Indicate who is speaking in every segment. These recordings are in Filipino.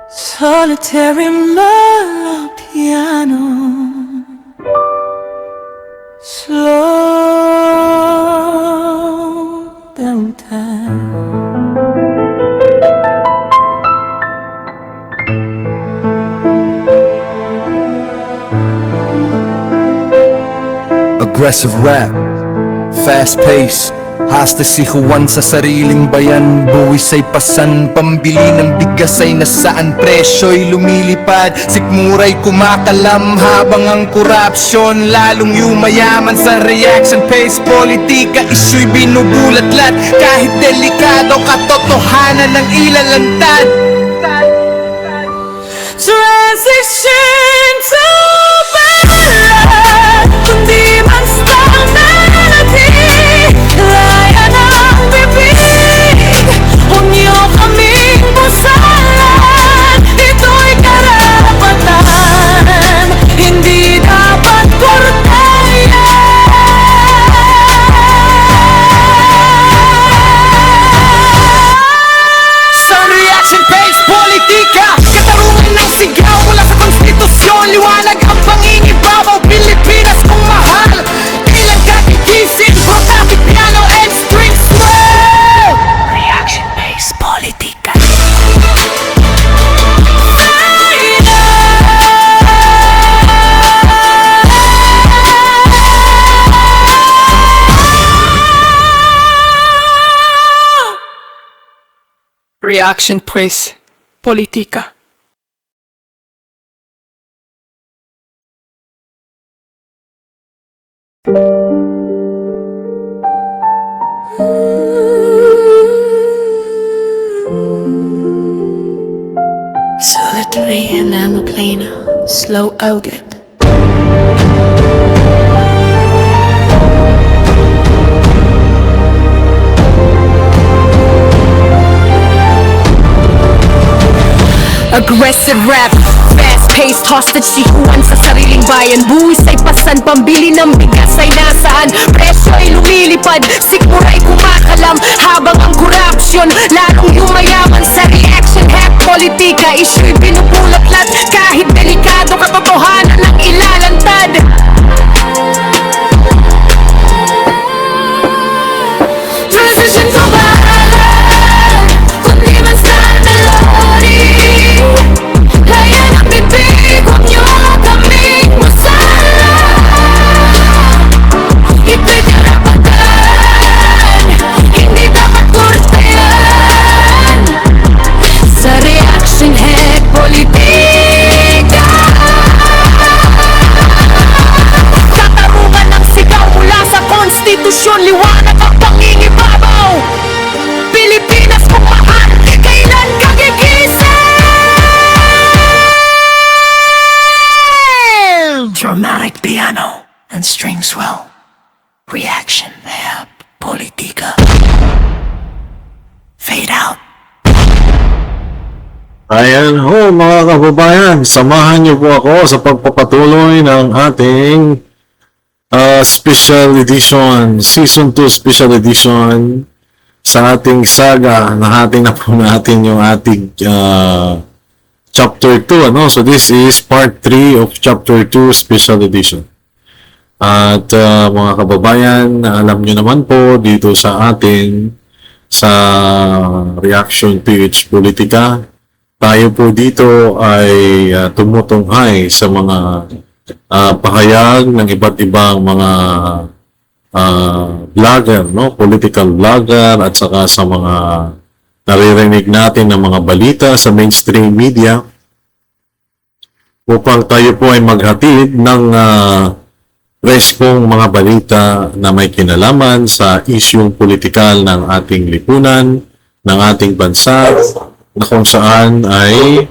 Speaker 1: Solitary mellow piano, slow down time.
Speaker 2: Aggressive rap, fast pace. Hasta si Juan sa sariling bayan. Buwis ay pasan, pambili ng bigas ay nasaan. Presyo'y lumilipad, sikmura'y kumakalam. Habang ang korupsyon lalong yumayaman. Sa reaction pace, politika, isyu'y binubulatlat. Kahit delikado, katotohanan ng ilalantad.
Speaker 1: Transition to ballad, kundi man style melody. Laya ng bibig, huwag niyo kaming busalan. Ito'y karapatan, hindi dapat korteya.
Speaker 2: Sa reaction pace, politika, katarungan ng sigaw mula sa konstitusyon. Liwanag ang pangingibabaw, Pilipinas kung mahal. Ilang kakikisin, protapit piano and string swell.
Speaker 1: Reaction based politika.
Speaker 3: Reaction pues, politika.
Speaker 1: Solitary and aeroplane, slow outlet.
Speaker 4: Aggressive rap, fast-paced, hostage si Juan sa sariling bayan. Buwis ay pasan, pambili ng bigas ay nasaan. Presyo ay lumilipad, sikmura'y kumakalam. Habang ang korupsyon lalong yumayaman. Sa reaction hack, politika, isyu'y binubulatlat. Kahit delikado, katotohanan ng ilalantad.
Speaker 1: Transition to ballad, kundi man style melody. Laya ng bibig, huwag niyo kaming busalan. Ito'y karapatan, hindi dapat kortehan. Sa reaction head, politika.
Speaker 4: Katarungan ng sigaw mula sa konstitusyon. Liwanag ang pangingibabaw, Pilipinas kung mahal. Kailan ka gigising?
Speaker 1: Dramatic piano and string swell. Reaction app, politika. Fade out.
Speaker 5: Ayan ho mga kababayan, samahan niyo po ako sa pagpapatuloy ng ating special edition, season 2 special edition sa ating saga. Nahating na po natin yung ating chapter 2. Ano? So this is part 3 of chapter 2 special edition. At mga kababayan, alam niyo naman po dito sa atin sa Reaction PH Politika, tayo po dito ay tumutunghay sa mga pahayag ng iba't ibang mga vlogger, no? Political vlogger, at saka sa mga naririnig natin ng mga balita sa mainstream media upang tayo po ay maghatid ng respong mga balita na may kinalaman sa isyung politikal ng ating lipunan, ng ating bansa, na kung saan ay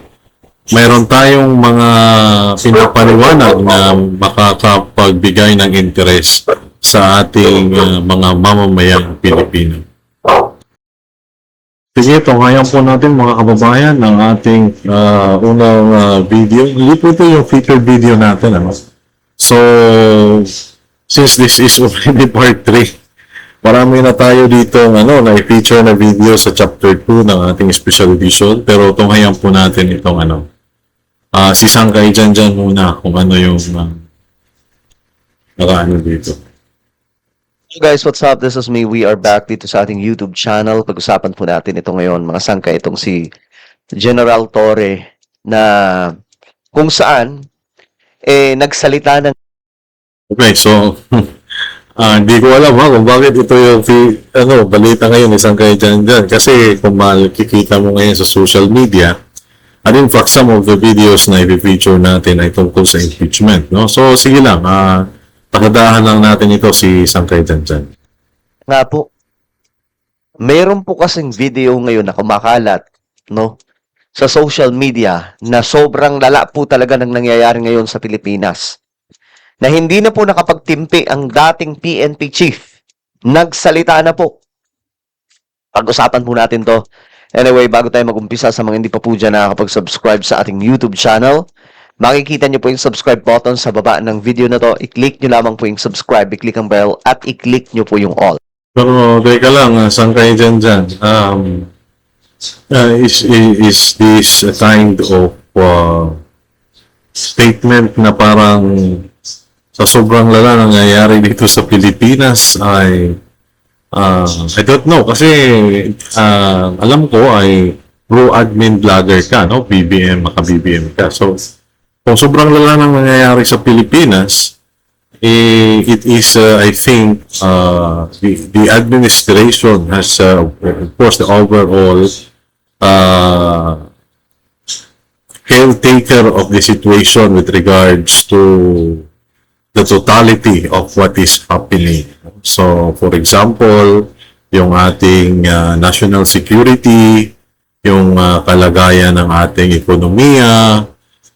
Speaker 5: mayroon tayong mga pinapaliwanag na makakapagbigay ng interes sa ating mga mamamayang Pilipino. Sige, tunghayan po natin mga kababayan ng ating unang video. Hindi po ito yung featured video natin. Ano? So, since this is already part 3 marami na tayo dito na-feature na video sa chapter 2 ng ating special edition. Pero tunghayan po natin itong si Sangkay dyan muna kung ano yung nakaano dito.
Speaker 6: So guys, what's up? This is me. We are back dito sa ating YouTube channel. Pag-usapan po natin ito ngayon, mga sangkay, itong si General Torre na kung saan nagsalita ng
Speaker 5: Okay, so hindi ko alam kung bakit ito yung balita ngayon ni Sangkay dyan. Kasi kung makikita mo ngayon sa social media, in fact, some of the videos na i-feature natin ay tungkol sa impeachment. No? So, sige lang. Pakadahan lang natin ito si Sangkay dyan.
Speaker 6: nga po, meron po kasing video ngayon na kumakalat, no, sa social media na sobrang lala po talaga ng nangyayari ngayon sa Pilipinas. Na hindi na po nakapagtimpi ang dating PNP chief. Nagsalita na po. Pag-usapan po natin to. Anyway, bago tayo mag-umpisa, sa mga hindi pa po dyan nakakapag-subscribe sa ating YouTube channel, makikita nyo po yung subscribe button sa baba ng video na to. I-click nyo lamang po yung subscribe, i-click ang bell, at i-click nyo po yung all.
Speaker 5: Pero, teka lang, Sangkay dyan. Is this a kind of statement na parang sa sobrang lala nangyayari dito sa Pilipinas ay I don't know kasi alam ko ay pro-admin vlogger ka, no? Maka-BBM ka. So, kung sobrang lala nang nangyayari sa Pilipinas, it is, I think, the administration has, of course, the overall caretaker of the situation with regards to the totality of what is happening. So, for example, yung ating national security, yung kalagayan ng ating ekonomiya,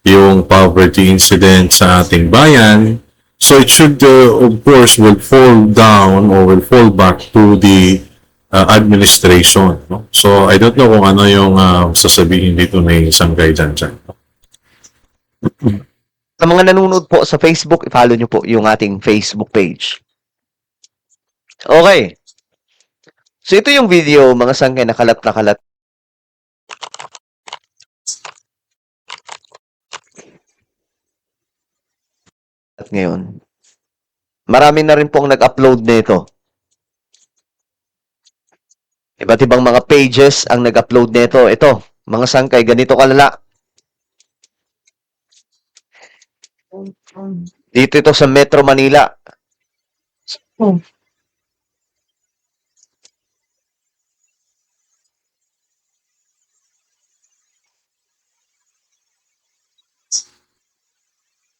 Speaker 5: yung poverty incident sa ating bayan. So, it should, of course, will fall down or will fall back to the administration. No? So, I don't know kung ano yung sasabihin dito ni Sangkay dyan.
Speaker 6: Sa mga nanonood po sa Facebook, i-follow nyo po yung ating Facebook page. Okay. So, ito yung video, mga sangkay, nakalat. At ngayon, marami na rin pong nag-upload nito. Iba't ibang mga pages ang nag-upload nito. Ito, mga sangkay, ganito kalala. Dito ito sa Metro Manila.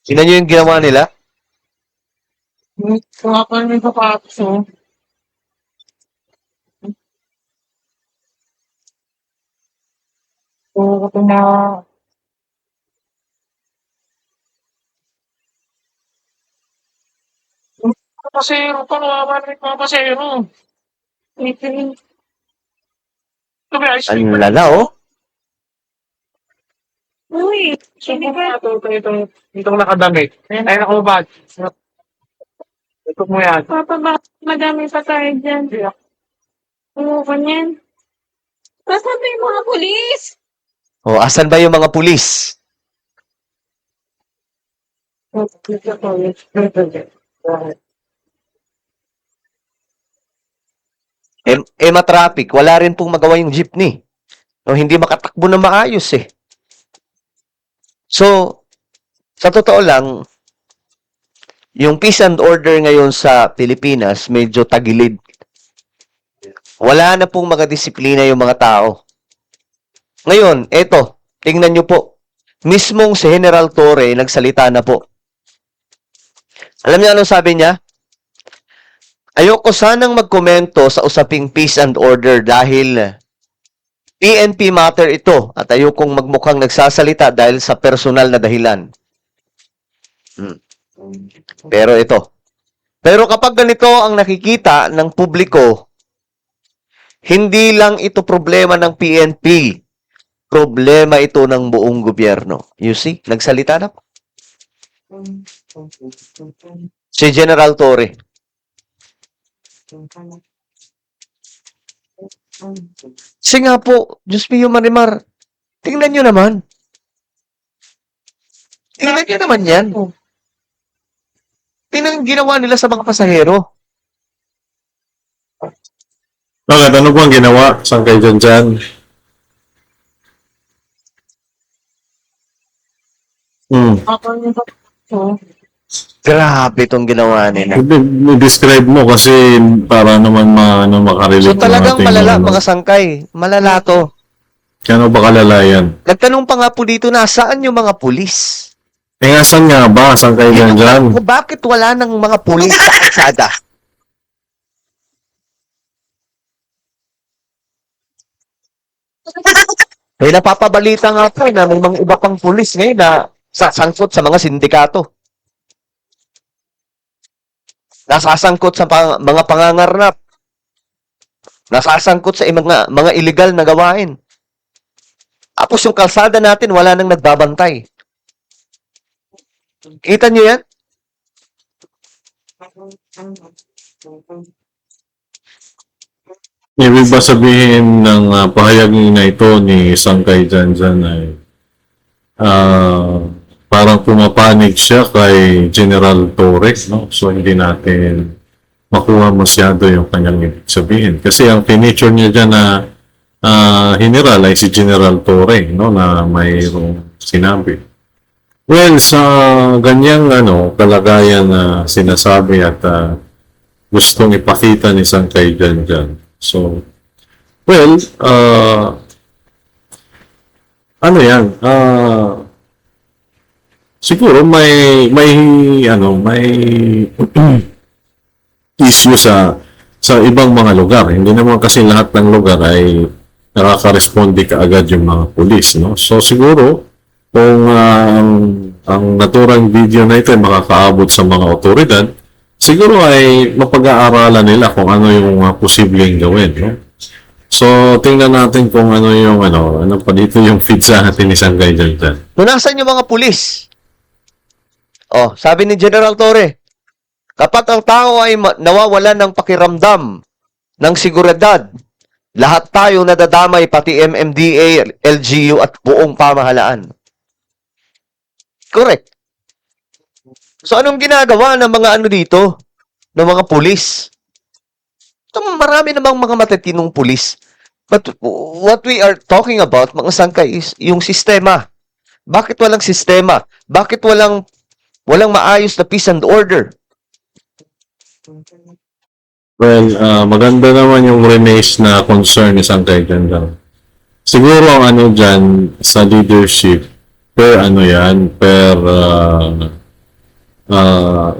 Speaker 6: Tingnan nyo yung ginawa nila.
Speaker 3: Kumakan yung sapatos, oh. Oo, ito na. Pasero pa, nawawalan yung mga pasero. Ito ba, ice cream
Speaker 6: Ang
Speaker 3: ba?
Speaker 6: lala, oh.
Speaker 7: Uy,
Speaker 3: So,
Speaker 7: hindi
Speaker 3: kung
Speaker 7: ba?
Speaker 3: itong nakadamit. Ay, nakabad. Ito mo yan.
Speaker 7: Papa, bakit madami pa tayo dyan? Oo, kanyan. Nasaan ba yung mga pulis?
Speaker 6: Oh, asan ba yung mga pulis? Ma-traffic. Wala rin pong magawa yung jeepney. O, hindi makatakbo na maayos eh. So, sa totoo lang, yung peace and order ngayon sa Pilipinas medyo tagilid. Wala na pong mga disiplina yung mga tao. Ngayon, eto, tingnan nyo po. Mismong si General Torre nagsalita na po. Alam niyo anong sabi niya? Ayoko sanang magkomento sa usaping peace and order dahil PNP matter ito at ayokong magmukhang nagsasalita dahil sa personal na dahilan. Pero ito. Pero kapag ganito ang nakikita ng publiko, hindi lang ito problema ng PNP. Problema ito ng buong gobyerno. You see? Nagsalita na po. Si General Torre. Kasi nga po, Diyos mio Marimar, tingnan nyo naman. Tingnan nyo naman yan. Tingnan yung ginawa nila sa mga pasahero.
Speaker 5: Bakit? Ano bang ginawa? Saan kayo dyan?
Speaker 6: Grabe itong ginawa nila.
Speaker 5: I-describe mo kasi para naman makarelate
Speaker 6: So talagang
Speaker 5: ng ating
Speaker 6: malala,
Speaker 5: ano.
Speaker 6: mga sangkay. Malala to.
Speaker 5: Kano ba kalala yan?
Speaker 6: Nagtanong pa nga po dito, nasaan yung mga pulis?
Speaker 5: Eh nga, saan nga ba? Saan kayo dyan?
Speaker 6: Bakit wala ng mga pulis sa kalsada? May napapabalita nga po na may mga iba pang pulis ngayon na sasangkot sa mga sindikato. Nasasangkot sa mga pangangarnap. Nasasangkot sa mga illegal na gawain. Tapos yung kalsada natin, wala nang nagbabantay. Kita nyo yan?
Speaker 5: Ibig ba sabihin ng pahayag na ito ni Sangkay Janjan ay parang pumapanig siya kay General Torres, no? So hindi natin makuha masyado yung kanyang ibig sabihin. Kasi ang finiture niya dyan na general ay si General Torre, no? Na mayroong sinabi. Well, sa ganyang kalagayan na sinasabi at gustong ipakita ni Sangkay Janjan. So, well, ano yan, siguro may issue sa ibang mga lugar. Hindi naman kasi lahat ng lugar ay nakaka-responde kaagad yung mga pulis, no? So, siguro, kung ang naturang video na ito ay makakaabot sa mga otoridad, siguro ay mapag-aaralan nila kung ano yung posibleng gawin, no? So, tingnan natin kung ano yung ano pa dito yung feed sa atin ni Sangkay dyan.
Speaker 6: Nasaan yung mga pulis? Oh, sabi ni General Torre, kapag ang tao ay nawawalan ng pakiramdam ng seguridad, lahat tayo nadadamay, pati MMDA, LGU at buong pamahalaan. Correct. So, anong ginagawa ng mga dito? Ng mga pulis? Marami namang mga matatinong pulis. But what we are talking about, mga sangkay, is yung sistema. Bakit walang sistema? Bakit walang maayos na peace and order?
Speaker 5: Well, maganda naman yung remains na concern ni Sangkay dyan. Siguro ang dyan sa leadership, per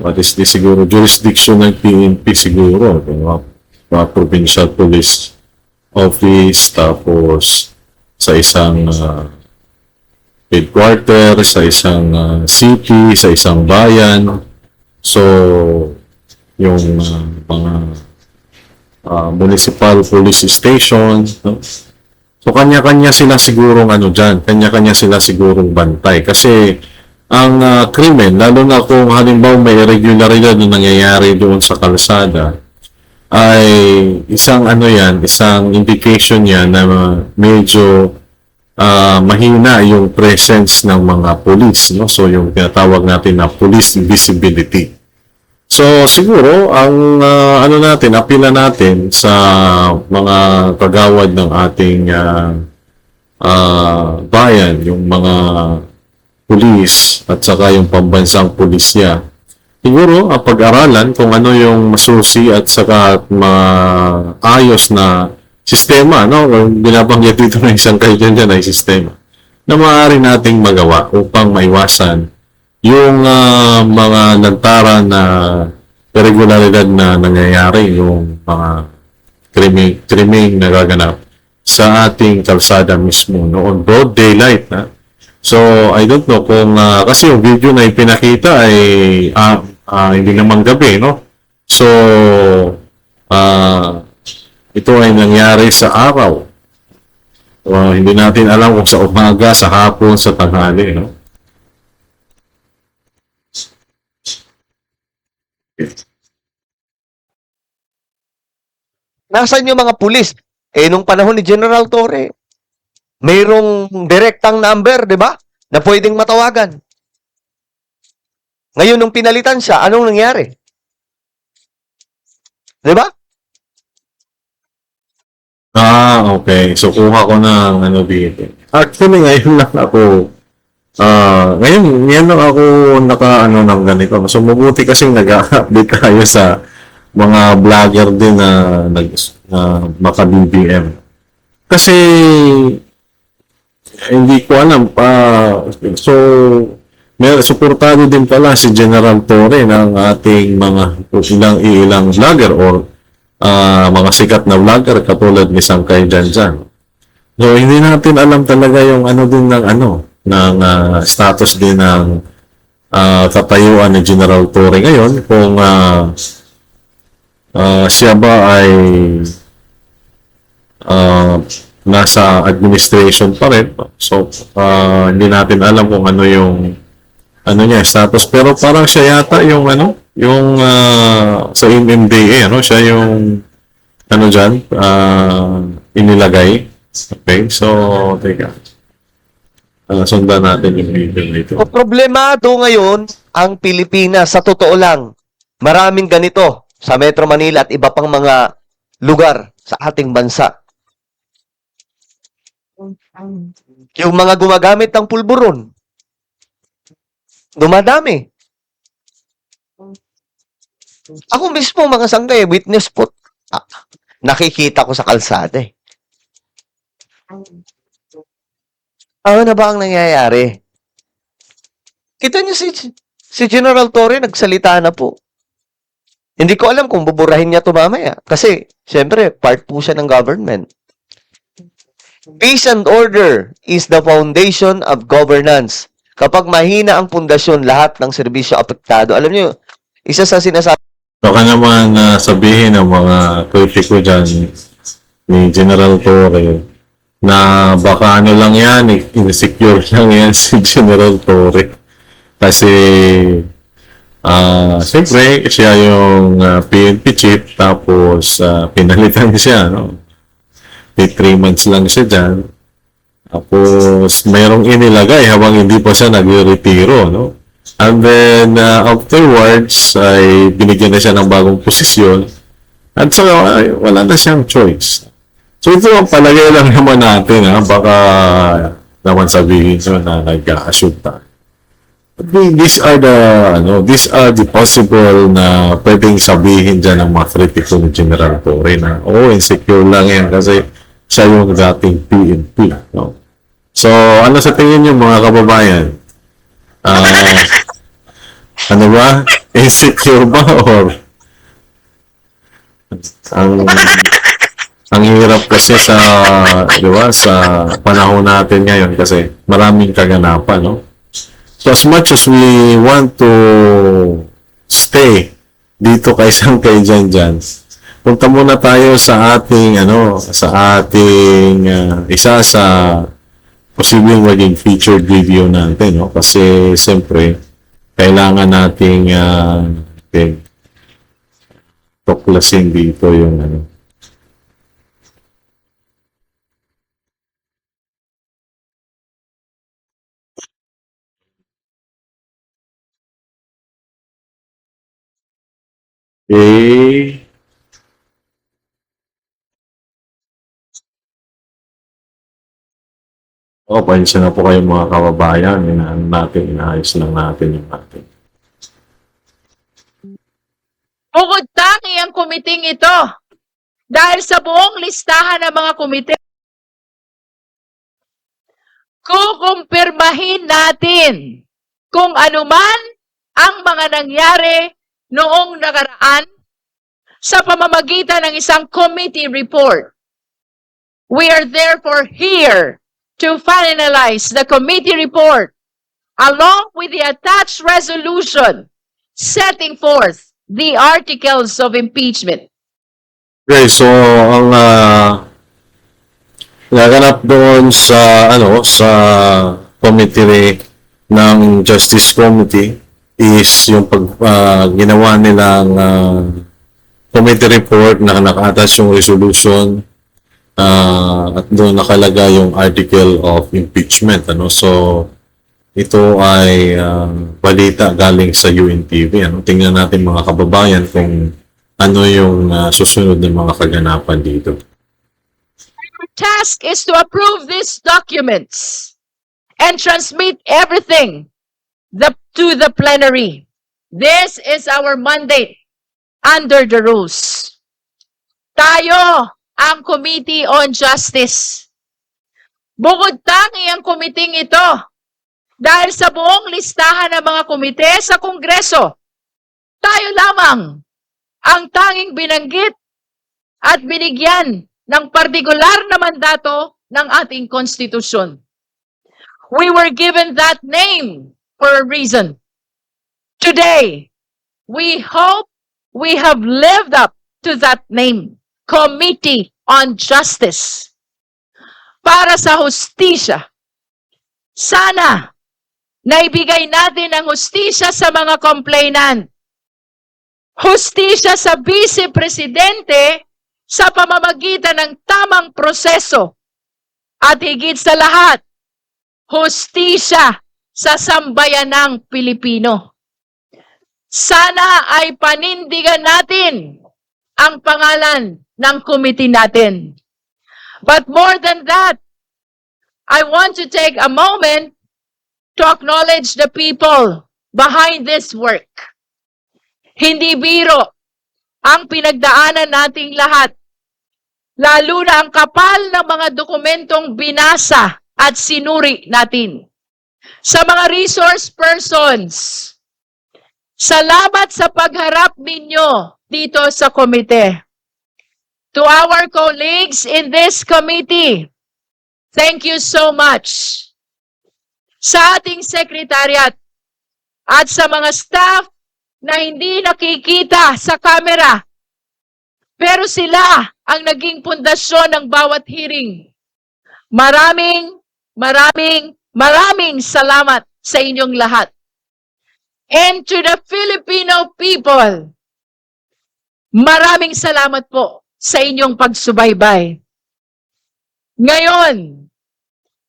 Speaker 5: what is this siguro, jurisdiction ng PNP siguro, provincial police office, tapos sa isang headquarter, sa isang city, sa isang bayan. So, yung mga municipal police station, no? So, kanya-kanya sila sigurong dyan, kanya-kanya sila sigurong bantay. Kasi, ang krimen, lalo na kung halimbawa may irregularidad na nangyayari doon sa kalsada, ay isang isang indication yan na medyo mahina yung presence ng mga police, no? So, yung tinatawag natin na police visibility. So, siguro, ang apila natin sa mga kagawad ng ating bayan, yung mga pulis at saka yung pambansang pulisya, siguro, pag-aralan kung ano yung masusi at saka maayos na sistema, no? Binabanggit dito ng isang kayo dyan ay sistema na maaari nating magawa upang maiwasan yung mga lantaran na irregularidad na nangyayari, yung mga krimeng nagaganap sa ating kalsada mismo noon broad daylight. So, I don't know kung kasi yung video na ipinakita ay hindi naman gabi, no? So, ito ay nangyari sa araw. Hindi natin alam kung sa umaga, sa hapon, sa tanghali, no?
Speaker 6: Nasaan yung mga pulis? nung panahon ni General Torre, mayroong direktang number, di ba? Na pwedeng matawagan. Ngayon, nung pinalitan siya, anong nangyari? Di ba?
Speaker 5: Okay. So, kuha ko ng ano dito. Actually, ngayon lang ako, ngayon lang ako naka-ano ng ganito. So, mabuti kasi nag-update tayo sa mga vlogger din na maka-BBM. Kasi, hindi ko alam so, suportado din pala si General Torre ng ating mga ilang vlogger or mga sikat na vlogger katulad ni Sangkay Janjan. So, hindi natin alam talaga yung ano din ng status din ng katayuan ni General Torre ngayon kung siya ba ay nasa administration pa rin. So, hindi natin alam kung ano yung niya status, pero parang siya yata yung sa MMDA, siya yung diyan inilagay. Okay, so teka, sundan natin yung video nito.
Speaker 6: O problemado ngayon ang Pilipinas, sa totoo lang. Maraming ganito sa Metro Manila at iba pang mga lugar sa ating bansa. Yung mga gumagamit ng pulburon, dumadami. Ako mismo, mga Sangkay, witness po. Nakikita ko sa kalsada eh. Ano na ba ang nangyayari? Kita niyo si General Torre nagsalita na po. Hindi ko alam kung buburahin niya ito mamaya. Kasi, siyempre, part po siya ng government. Peace and order is the foundation of governance. Kapag mahina ang pundasyon, lahat ng serbisyo apektado. Alam niyo, isa sa sinasabi
Speaker 5: Baka naman sabihin ng mga kritiko dyan ni General Torre na baka lang yan, insecure lang yan si General Torre. Kasi, siyempre, siya yung PNP chief, tapos pinalitan siya, no? 3 months lang siya dyan. Tapos, mayroong inilagay habang hindi pa siya nag-retiro, no? And then, afterwards, ay binigyan na siya ng bagong posisyon. At saka, wala na siyang choice. So, ito ang palagay lang naman natin, baka naman sabihin nyo na nag-assume tayo. These are the possible na pwedeng sabihin dyan ng mga kritiko ni General Torre na, insecure lang yan kasi siya yung dating PNP, no? So, ano sa tingin nyo mga kababayan? Ano ba? Insecure ba or ang hirap kasi sa, di ba, sa panahon natin ngayon kasi maraming kaganapan, no? So as much as we want to stay dito kay Sangkay Janjan, punta muna tayo sa ating isa sa posibleng maging featured video natin, no? Kasi siyempre kailangan nating tuklasin dito yung Okay. Pasensya na po kayo mga kababayan. Inaayos lang natin yung ating.
Speaker 8: Bukod tangi ang kumiting ito dahil sa buong listahan ng mga komite. Kukumpirmahin natin kung anuman ang mga nangyari noong nakaraan sa pamamagitan ng isang committee report. We are therefore here to finalize the committee report along with the attached resolution setting forth the articles of impeachment.
Speaker 5: Okay, so ang naganap doon sa sa committee ng Justice Committee is yung ginawa nilang committee report na naka-attach yung resolution at doon nakalagay yung article of impeachment. So, ito ay balita galing sa UNTV. Tingnan natin mga kababayan kung ano yung susunod na mga kaganapan dito.
Speaker 8: Our task is to approve these documents and transmit everything to the plenary. This is our mandate under the rules. Tayo ang Committee on Justice. Bukod tangi ang committee ito dahil sa buong listahan ng mga komite sa Kongreso, tayo lamang ang tanging binanggit at binigyan ng partikular na mandato ng ating konstitusyon. We were given that name for a reason. Today, we hope we have lived up to that name, Committee on Justice. Para sa hustisya, sana naibigay natin ang hustisya sa mga complainant. Hustisya sa Vice Presidente sa pamamagitan ng tamang proseso. At higit sa lahat, hustisya sa sambayanang Pilipino. Sana ay panindigan natin ang pangalan ng committee natin. But more than that, I want to take a moment to acknowledge the people behind this work. Hindi biro ang pinagdaanan nating lahat, lalo na ang kapal ng mga dokumentong binasa at sinuri natin. Sa mga resource persons, salamat sa pagharap ninyo dito sa komite. To our colleagues in this committee, thank you so much. Sa ating secretariat at sa mga staff na hindi nakikita sa camera, pero sila ang naging pundasyon ng bawat hearing. Maraming salamat sa inyong lahat. And to the Filipino people, maraming salamat po sa inyong pagsubaybay. Ngayon,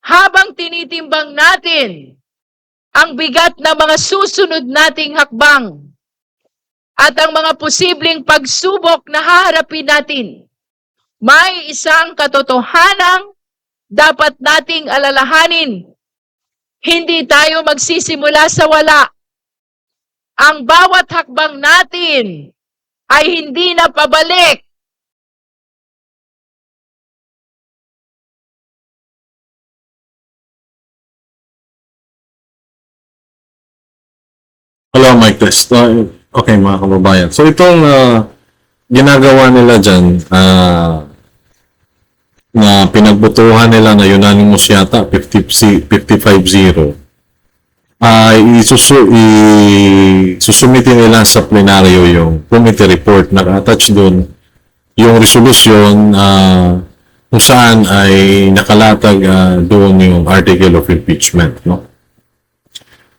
Speaker 8: habang tinitimbang natin ang bigat na mga susunod nating hakbang at ang mga posibleng pagsubok na haharapin natin, may isang katotohanang dapat nating alalahanin. Hindi tayo magsisimula sa wala. Ang bawat hakbang natin ay hindi na pabalik.
Speaker 5: Hello, mic test. Okay, mga kababayan. So, itong ginagawa nila dyan, na pinagbotohan nila na unanimous yata, 55-0, isusumitin nila sa plenaryo yung committee report. Naka-attach doon yung resolution kung saan ay nakalatag doon yung article of impeachment, no?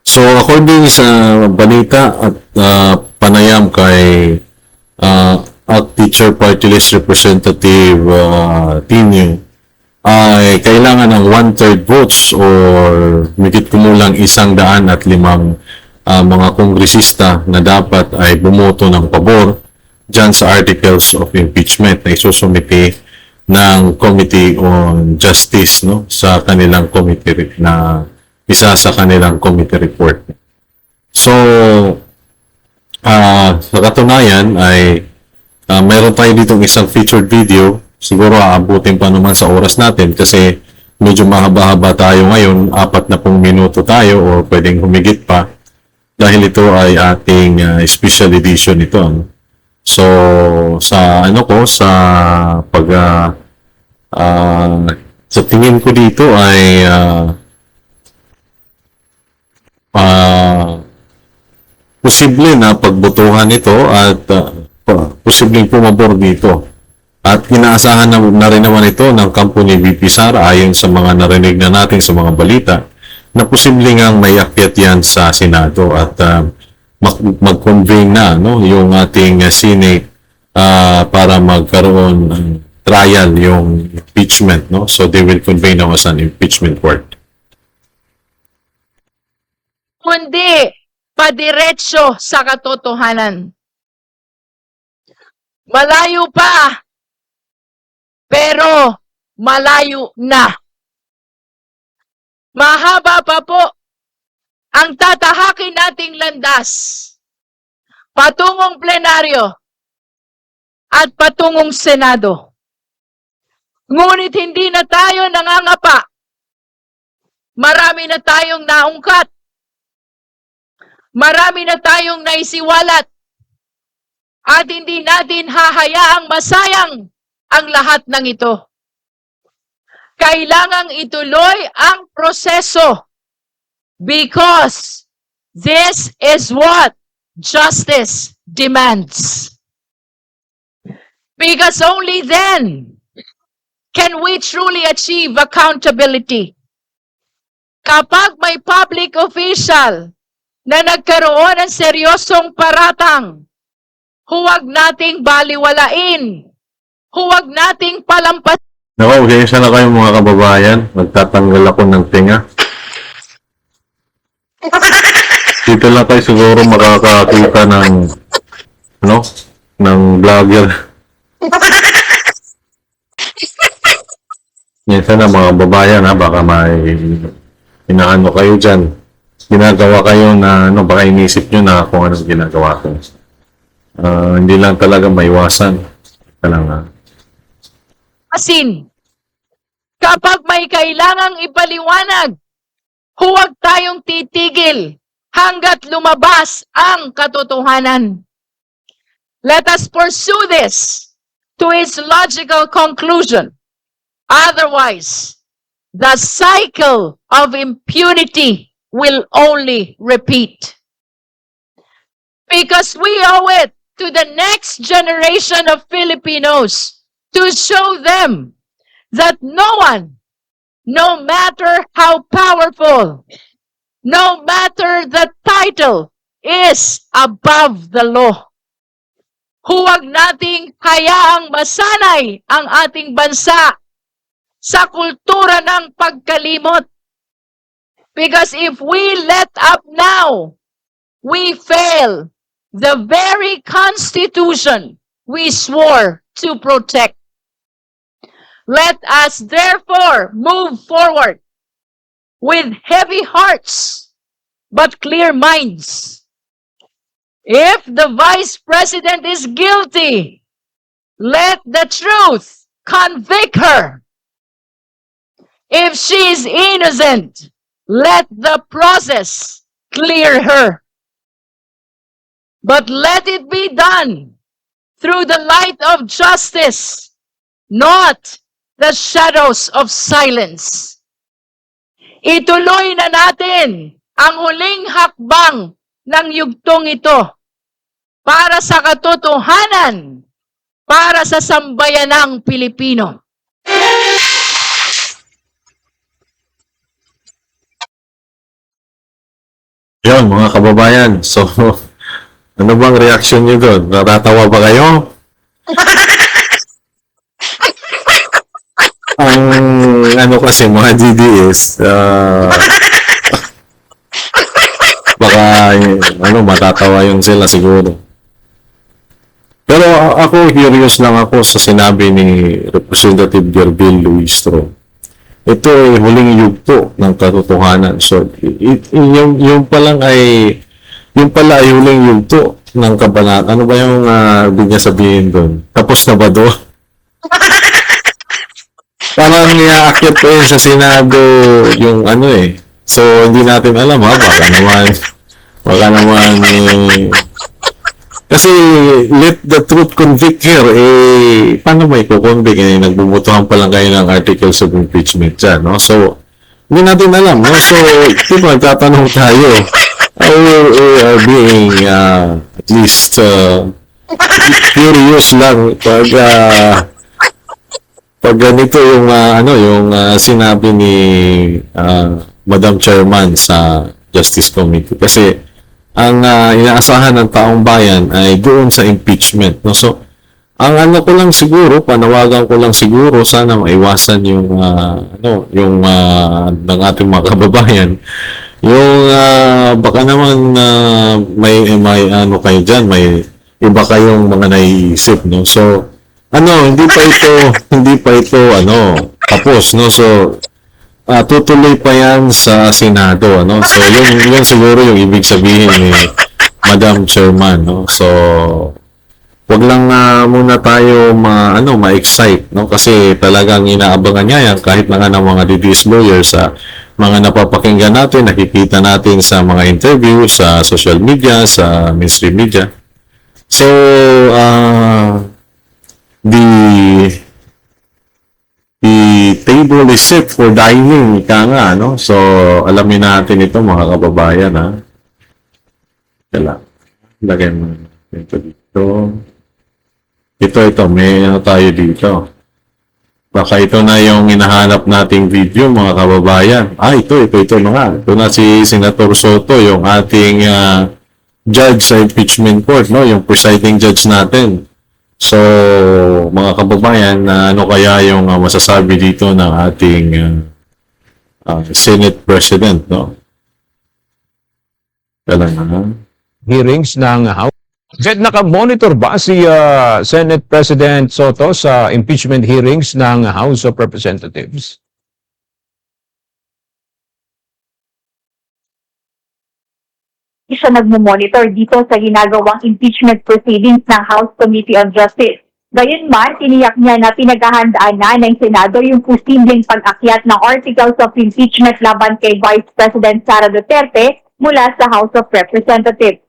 Speaker 5: So, according sa balita at panayam kay Teacher Party List Representative Tinio, ay kailangan ng 1/3 votes or higit kumulang 105 mga kongresista na dapat ay bumoto ng pabor dyan sa articles of impeachment na isusumiti ng Committee on Justice, no, sa kanilang committee na isa sa kanilang committee report. So, sa katunayan ay meron tayo ditong isang featured video. Siguro aabutin pa naman sa oras natin kasi medyo mahaba-haba tayo ngayon. 40 minuto tayo o pwedeng humigit pa dahil ito ay ating special edition ito. No? So, sa sa tingin ko dito ay posible na pagbotohan ito at posibleng pumabor dito. At inaasahan na rin naman ito ng kampo ni VP Sara ayon sa mga narinig na natin sa mga balita na posibleng ang may akyat yan sa Senado at mag-convene na, no, yung ating Senate para magkaroon trial yung impeachment, no? So they will convene now as an impeachment court.
Speaker 8: Kundi padiretso sa katotohanan. Malayo pa, pero malayo na. Mahaba pa po ang tatahakin nating landas patungong plenaryo at patungong Senado. Ngunit hindi na tayo nangangapa. Marami na tayong naungkat. Marami na tayong naisiwalat. At hindi natin hahayaang masayang ang lahat ng ito. Kailangang ituloy ang proseso because this is what justice demands. Because only then can we truly achieve accountability. Kapag may public official na nagkaroon ng seryosong paratang, huwag nating baliwalain. Huwag nating palampasin.
Speaker 5: Naku, ganyan na kayo mga kababayan. Magtatanggal ako ng tinga. Dito lang tayo siguro makakakita ng, ano, ng vlogger. Yan sana mga babayan, ha, baka may inaano kayo dyan. Ginagawa kayo na, ano, baka inisip nyo na kung anong ginagawa ko. Hindi lang talaga maiwasan. Kailangan.
Speaker 8: Kapag may kailangang ipaliwanag, huwag tayong titigil hanggat lumabas ang katotohanan. Let us pursue this to its logical conclusion. Otherwise, the cycle of impunity will only repeat. Because we owe it to the next generation of Filipinos to show them that no one, no matter how powerful, no matter the title, is above the law. Huwag nating hayaang masanay ang ating bansa sa kultura ng pagkalimot. Because if we let up now, we fail the very Constitution we swore to protect. Let us therefore move forward with heavy hearts but clear minds. If the Vice President is guilty, let the truth convict her. If she is innocent, let the process clear her. But let it be done through the light of justice, not the shadows of silence. Ituloy na natin ang huling hakbang ng yugtong ito para sa katotohanan, para sa sambayanang Pilipino.
Speaker 5: Yun, mga kababayan. So, ano bang reaction nyo doon? Natatawa ba kayo? Ang ano kasi mga DDS, baka ano, matatawa yung sila siguro. Pero ako, curious lang ako sa sinabi ni Representative Gerbil Luistro. Ito ay huling yugto ng katotohanan. So, yung pala ay huling yugto ng kabanata. Ano ba yung ibig niya sabihin doon? Tapos na ba doon? Parang niya-akit pa yun sa Senado yung ano eh. So, hindi natin alam ha. Baka naman kasi let the truth convict here, paano may kukonvict? Nagbubutuhan pa lang kayo ng articles of impeachment dyan, no? So, hindi natin alam, no? So, diba, nagtatanong tayo, we are being, at least, curious lang pag ganito yung, sinabi ni, Madam Chairman sa Justice Committee. Kasi, ang inaasahan ng taong bayan ay doon sa impeachment. No? So, Ang ano ko lang siguro, panawagan ko lang siguro, sana maiwasan yung, ng ating mga kababayan. Yung, baka naman, may ano kayo dyan, may iba kayong mga naiisip, no? So, hindi pa ito, tapos, no? So, tutuloy pa yan sa Senado, ano? So, yun siguro yung ibig sabihin ni Madam Chairman, no? So, wag lang muna tayo ma-excite, no? Kasi talagang inaabangan niya yan kahit na nga ng mga DDS lawyers sa mga napapakinggan natin, nakikita natin sa mga interview, sa social media, sa mainstream media. So, the table is set for dining, ika nga, no? So, alamin natin ito, mga kababayan, ha? Kailangan. Lagay mo ito dito. Ito, may tayo dito. Baka ito na yung hinahanap nating video, mga kababayan. Ito na nga. Ito na si Senator Soto, yung ating judge sa impeachment court, no? Yung presiding judge natin. So, mga kababayan, ano kaya yung masasabi dito ng ating Senate President, no? Kailangan.
Speaker 9: Hearings ng House. Naka-monitor ba si Senate President Soto sa impeachment hearings ng House of Representatives?
Speaker 10: Siya nagmo-monitor dito sa ginagawang impeachment proceedings ng House Committee on Justice. Gayunman, tiniyak niya na pinaghahandaan na ng Senado yung posibleng pag-akyat ng articles of impeachment laban kay Vice President Sara Duterte mula sa House of Representatives.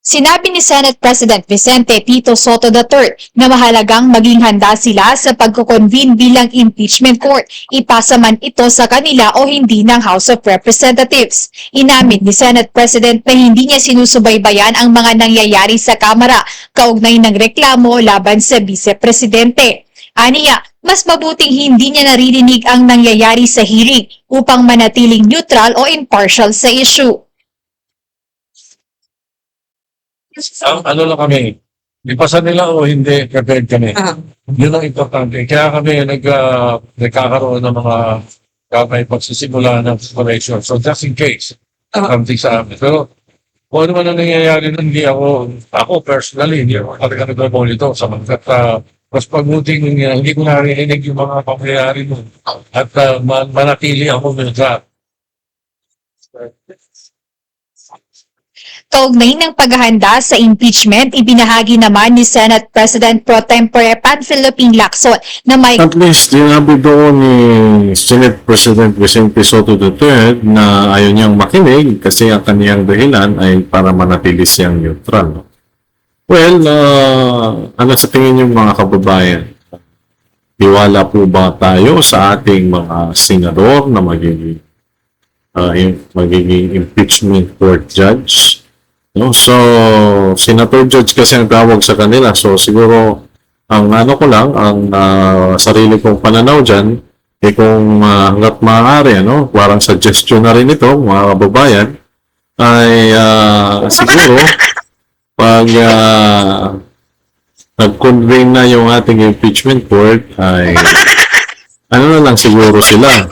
Speaker 4: Sinabi ni Senate President Vicente Tito Soto III na mahalagang maging handa sila sa pagkukonvene bilang impeachment court, ipasa man ito sa kanila o hindi ng House of Representatives. Inamin ni Senate President na hindi niya sinusubaybayan ang mga nangyayari sa Kamara kaugnay ng reklamo laban sa Vice Presidente. Aniya, mas mabuting hindi niya naririnig ang nangyayari sa hearing upang manatiling neutral o impartial sa issue.
Speaker 3: Ano lang kami, ipasa nila o hindi, prepared kami. Yun ang importante. Kaya kami nagkakaroon ng mga may pagsisimula ng correction. So just in case, something sa amin. Pero kung ano man ang nangyayari nun, ako personally, hindi ako talaga nag-monitor sa mga mas pagmuting hindi ko narinig yung mga pangyayari nun. At manatili ako neutral.
Speaker 4: Kaugnay ng paghahanda sa impeachment, ibinahagi naman ni Senate President Pro Tempore Panfilipin Lacson na may
Speaker 5: At least, sinabi doon ni Senate President Vicente Soto III na ayaw niyang makinig kasi ang kaniyang dahilan ay para manatili siyang neutral. No? Well, ano sa tingin niyo mga kababayan? Tiwala po ba tayo sa ating mga senador na magiging impeachment court judge? No? So, senator judge kasi ang tawag sa kanila. So, siguro, ang sarili kong pananaw dyan, kung hanggat maaari, parang suggestion na rin ito, mga kababayan, ay siguro, pag nag-convene na yung ating impeachment court, ay na lang siguro sila,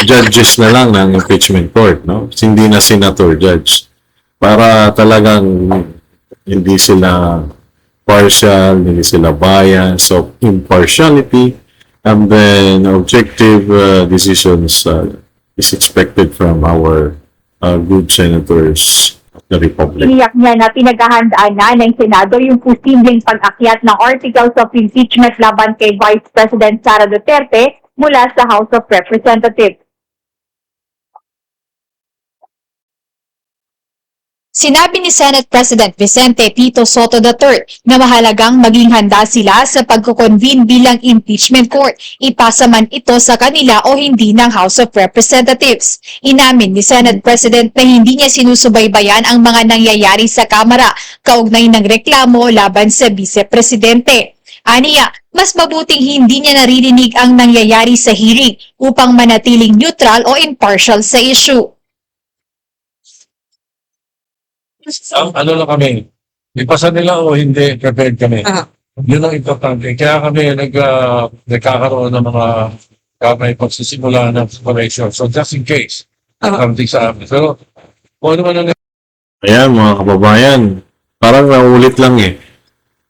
Speaker 5: judges na lang ng impeachment court, no? Hindi na senator judge. Para talagang hindi sila partial, hindi sila bias, so impartiality, and then objective decisions is expected from our good senators of the Republic.
Speaker 10: Tiniyak niya na pinaghahandaan na ng Senado yung posibleng pag-akyat ng articles of impeachment laban kay Vice President Sara Duterte mula sa House of Representatives.
Speaker 4: Sinabi ni Senate President Vicente Tito Soto III na mahalagang maging handa sila sa pagkukonvene bilang impeachment court, ipasa man ito sa kanila o hindi ng House of Representatives. Inamin ni Senate President na hindi niya sinusubaybayan ang mga nangyayari sa Kamara kaugnay ng reklamo laban sa Vice Presidente. Aniya, mas mabuting hindi niya naririnig ang nangyayari sa hearing upang manatiling neutral o impartial sa issue.
Speaker 3: Ang ano lang kami, ipasa nila o hindi, prepared kami. Yun ang importante. Kaya kami nagkakaroon ng mga may pagsisimula ng operation. So just in case, something sa amin. Pero kung ano man ang
Speaker 5: Ayan, mga kababayan. Parang naulit lang eh.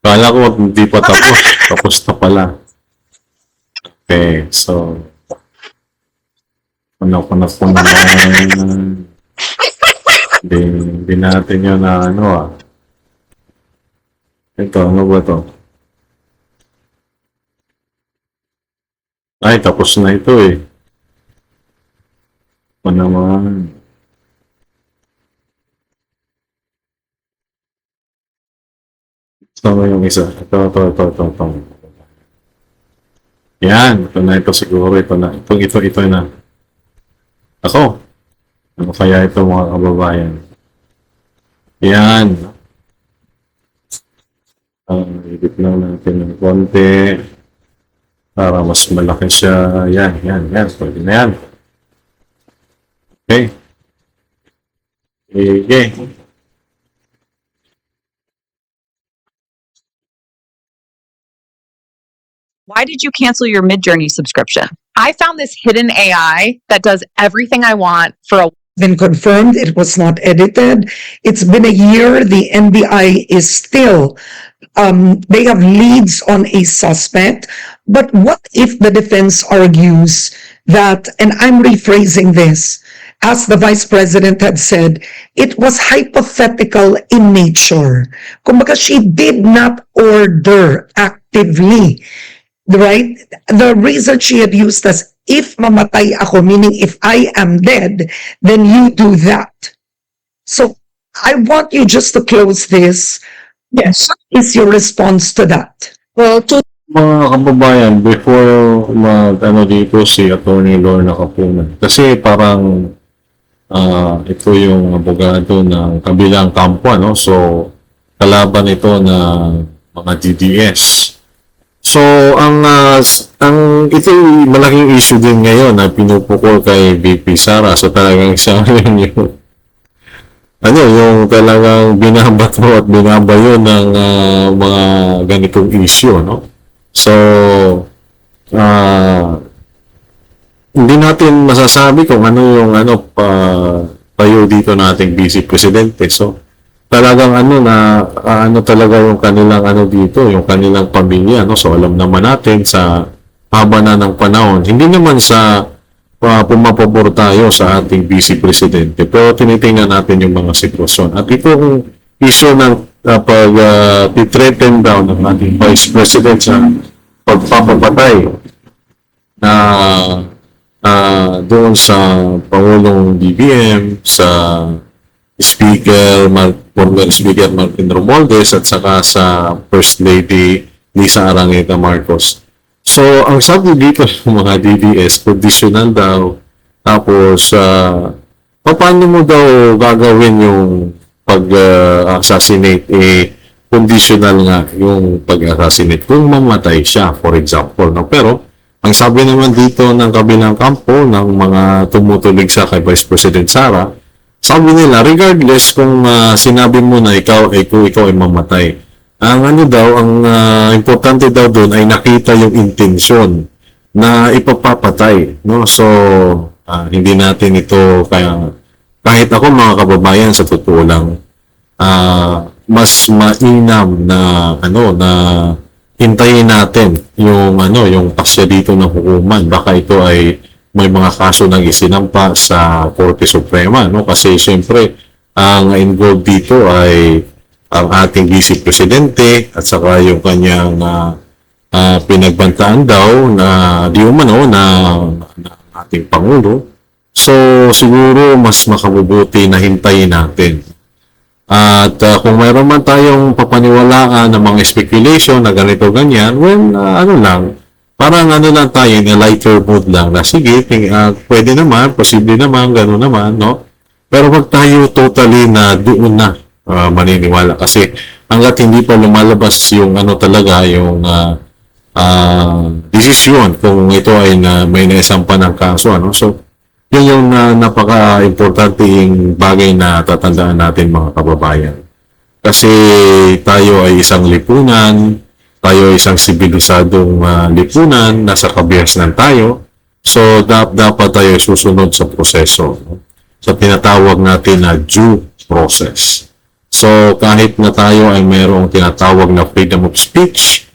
Speaker 5: Kala ko hindi pa tapos. Tapos na pala. Okay, so ano ko na po naman. Hindi natin yun na ano ah. Ito, ano ba to? Ay, tapos na ito eh. Ano naman? Tama yung isa. Ito. Yan. Ito na ito siguro. Ito na. Ito na. Ako. Ano kaya ito mga kababayan? Yan. Edit lang natin ng konti. Para mas malaki siya. Yan. Pwede na yan. Okay. Okay.
Speaker 11: Why did you cancel your Midjourney subscription? I found this hidden AI that does everything I want for a
Speaker 12: Been confirmed, it was not edited. It's been a year, the NBI is still, they have leads on a suspect. But what if the defense argues that, and I'm rephrasing this, as the Vice President had said, it was hypothetical in nature. Kumbaga, she did not order actively. Right? The reason she had used as if mamatay ako, meaning if I am dead, then you do that. So I want you just to close this. Yes. What is your response to that? Well, to
Speaker 5: Mga kababayan, before ano dito si Attorney Lorna Kapunan, kasi parang ito yung abogado ng kabilang kampo, no? So, kalaban ito na mga DDS. So, ang ito yung malaking issue din ngayon na pinupukol kay VP Sara. So, talagang siya yung yung talagang binabato at binabayo ng mga ganitong issue, no? So, hindi natin masasabi kung ano yung tayo dito nating Vice Presidente. So, talagang talaga yung kanilang dito, yung kanilang pamilya, no? So, alam naman natin sa haba na ng panahon, hindi naman sa pumapabor tayo sa ating Vice Presidente, pero tinitingnan natin yung mga sitwasyon. At itong issue ng pag-threaten daw ng ating Vice President sa pagpapapatay na doon sa Pangulong BBM, sa former Speaker Martin Romualdez at saka sa First Lady Lisa Araneta Marcos. So, ang sabi dito ng mga DDS, conditional daw. Tapos, paano mo daw gagawin yung pag-assassinate? Conditional nga yung pag-assassinate kung mamatay siya, for example. No? Pero, ang sabi naman dito ng kabilang kampo ng mga tumutulig sa kay Vice President Sara, sabi nila, regardless kung sinabi mo na ikaw ay mamatay, ang importante daw doon ay nakita yung intensyon na ipapapatay. No? So, hindi natin ito, kahit ako mga kababayan, sa totoo lang, mas mainam na hintayin natin yung pasya dito ng hukuman. Baka ito ay may mga kaso nang isinampa sa Korte Suprema, no? Kasi siyempre ang involved dito ay ang ating Vice Presidente at saka yung kanyang pinagbantaan daw na di umano na ating Pangulo. So siguro mas makabubuti na hintayin natin. At kung mayroon man tayong papaniwalaan ng mga speculation na ganito ganyan, parang lang tayo, in a lighter mood lang na sige, pwede naman, posible naman, gano'n naman, no? Pero wag tayo totally na doon na maniniwala kasi hanggat hindi pa lumalabas yung talaga yung desisyon kung ito ay may naisampa ng kaso, ano? So, Yun yung napaka-importanteng bagay na tatandaan natin mga kababayan. Kasi tayo ay isang lipunan, tayo ay isang sibilisadong lipunan, nasa kabihasnan tayo. So, dapat tayo susunod sa proseso. No? Sa tinatawag natin na due process. So, kahit na tayo ay mayroong tinatawag na freedom of speech,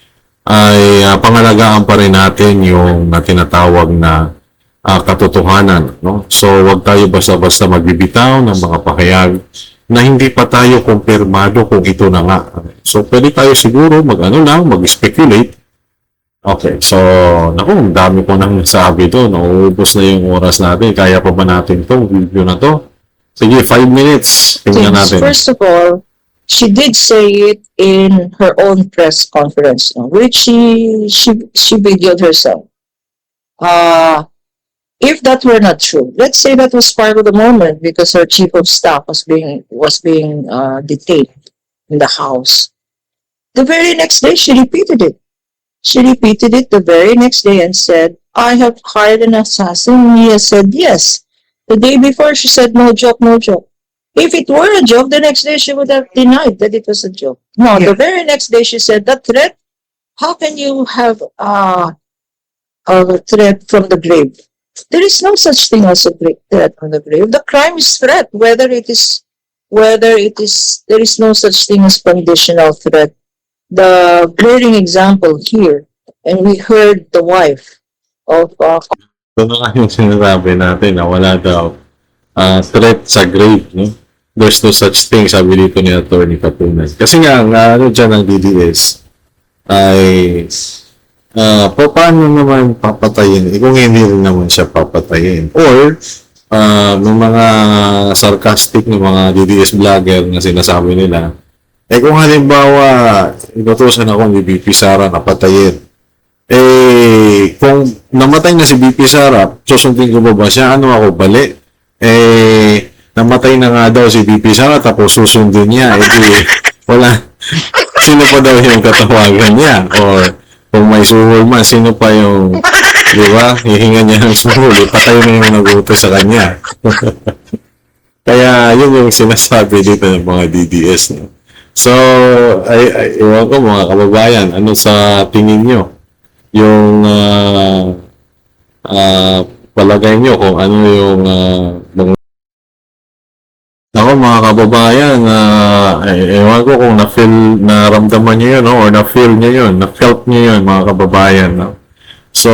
Speaker 5: ay pangalagaan pa rin natin yung tinatawag na katotohanan. No? So, wag tayo basta-basta magbibitaw ng mga pahayag na hindi pa tayo kumpirmado kung ito na nga. So, pwede tayo siguro mag-speculate. Okay, so, naku, ang dami ko nang sabi ito. Nauubos na yung oras natin. Kaya pa ba natin itong video na to? Sige, 5 minutes. Tingnan natin.
Speaker 13: First of all, she did say it in her own press conference, no, which she videoed herself. If that were not true, let's say that was part of the moment because her chief of staff was being detained in the house. The very next day, she repeated it. She repeated it the very next day and said, "I have hired an assassin." He has said yes. The day before, she said, "No joke, no joke." If it were a joke, the next day she would have denied that it was a joke. No, the very next day she said, "That threat, how can you have a threat from the grave? There is no such thing as a threat from the grave. The crime is threat, there is no such thing as conditional threat." The glaring example here, and we heard the wife of
Speaker 5: Ito na nga yung sinasabi natin na wala daw threat sa grave, no? There's no such thing, sabi dito ni Atty. Katunan. Kasi nga, dyan ng DDS ay paano naman papatayin? Kung hindi rin naman siya papatayin. Or, ng mga sarcastic ng mga DDS vlogger na sinasabi nila, kung halimbawa, inutusan ako ni BP Sara na patayin, kung namatay na si BP Sara, susundin ko ba siya? Ano ako, bali? Namatay na nga daw si BP Sara, tapos susundin niya. Wala. Sino pa daw yung katawagan niya? Or, kung may suhol man, sino pa yung, di ba? Hihinga niya ng suhol, patay na yung nagutos sa kanya. Kaya, yun yung sinasabi dito ng mga DDS, no? So, iwan ko mga kababayan, ano sa tingin nyo? Yung palagay nyo kung ano yung ako mga kababayan, ewan ko kung naramdaman nyo yun, no? Or na-feel nyo yun, na-felt nyo yun mga kababayan. No? So,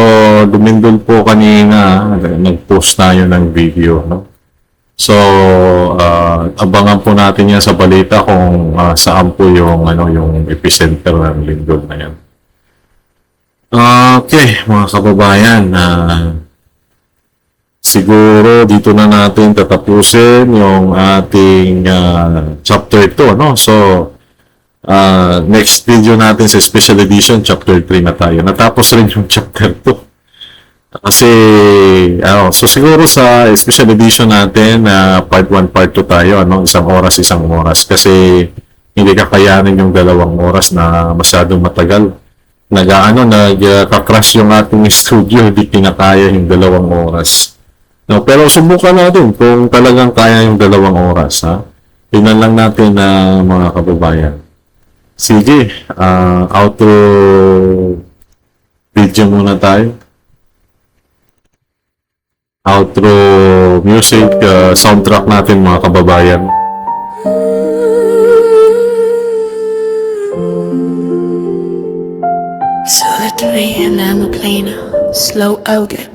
Speaker 5: dumindol po kanina, nag-post tayo ng video. No? So, abangan po natin yan sa balita kung saan po yung epicenter ng lindol na yan. Okay, mga kababayan, siguro dito na natin tatapusin yung ating chapter 2, no? So, next video natin sa special edition, chapter 3 na tayo. Natapos rin yung chapter 2. Kasi, so siguro sa special edition natin, part 1, part 2 tayo, isang oras. Kasi, hindi kakayanin yung 2 oras na masyadong matagal. Nagka-crash yung ating studio, hindi kinakaya yung 2 oras. No, pero subukan natin kung talagang kaya yung 2 oras, ha? Tingnan lang natin mga kababayan. Sige, outro video muna tayo. Outro music, soundtrack natin mga kababayan.
Speaker 1: Solitary and I'm a plainer, slow oget.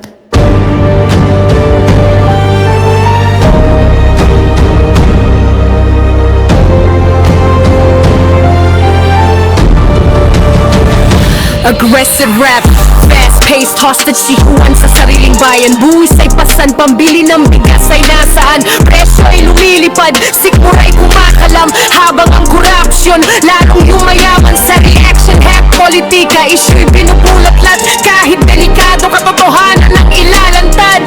Speaker 4: Aggressive rap, fast-paced hostage sikuan sa sariling bayan. Buwis ay pasan, pambili ng bigas ay nasaan. Presyo ay lumilipad, sikmura'y kumakalam. Habang ang korupsyon, lalong yumayaman. Sa reaction hack, politika, isyu'y binubulatlat. Kahit delikado, katotohanan ang ilalantad.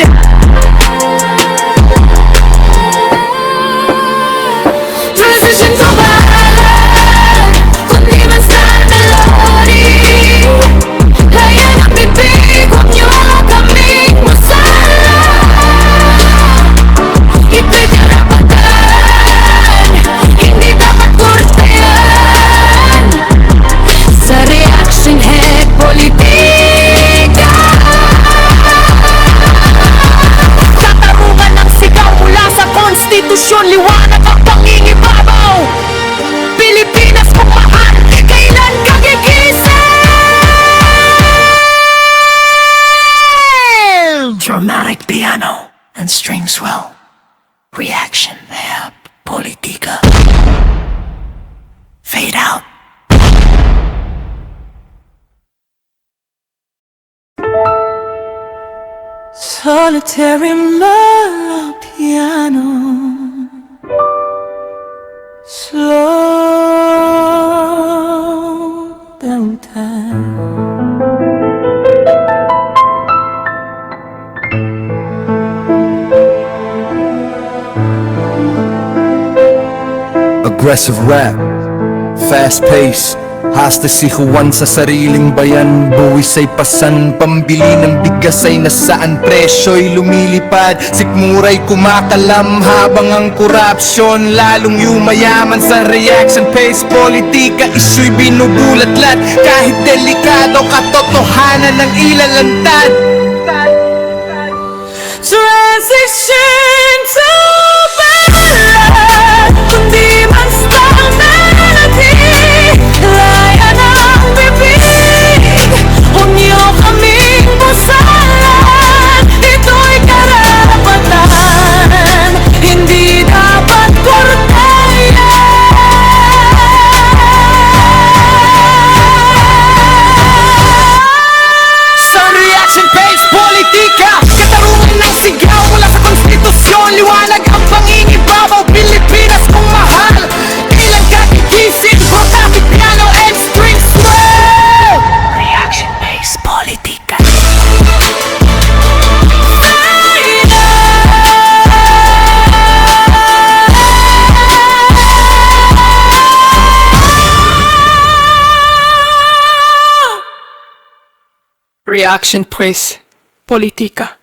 Speaker 1: Transition to bahalan, kundi man sa melody. Kaya ng bibig, huwag niyo kaming masala.
Speaker 4: konstitusyon, liwanag ang pangingibabaw. Pilipinas kung mahal, kailan ka gigising?
Speaker 1: Dramatic piano and string swell. Reaction there, politika. Fade out. Solitary mellow piano. Slow down time.
Speaker 2: Aggressive rap, fast pace. Hasta si Juan sa sariling bayan. Buwis ay pasan, pambili ng bigas ay nasaan. Presyo'y lumilipad, sikmura'y kumakalam. Habang ang korupsyon lalong yumayaman. Sa reaction pace, politika, isyu'y binubulatlat. Kahit delikado, katotohanan ng ilalantad.
Speaker 4: Transition to ballad, kundi basta melody. Laya ng bibig, huwag niyo kaming busalan. Ito'y karapatan, hindi dapat korteya.
Speaker 2: Sa reaction page, politika, katarungan ng sigaw mula sa konstitusyon. Liwanag ang pangingibabaw, Pilipinas kung mahal. Kailan ka gigising, dramatic piano and string swell.
Speaker 1: Reaction based politika.
Speaker 4: Reaction pues, politika.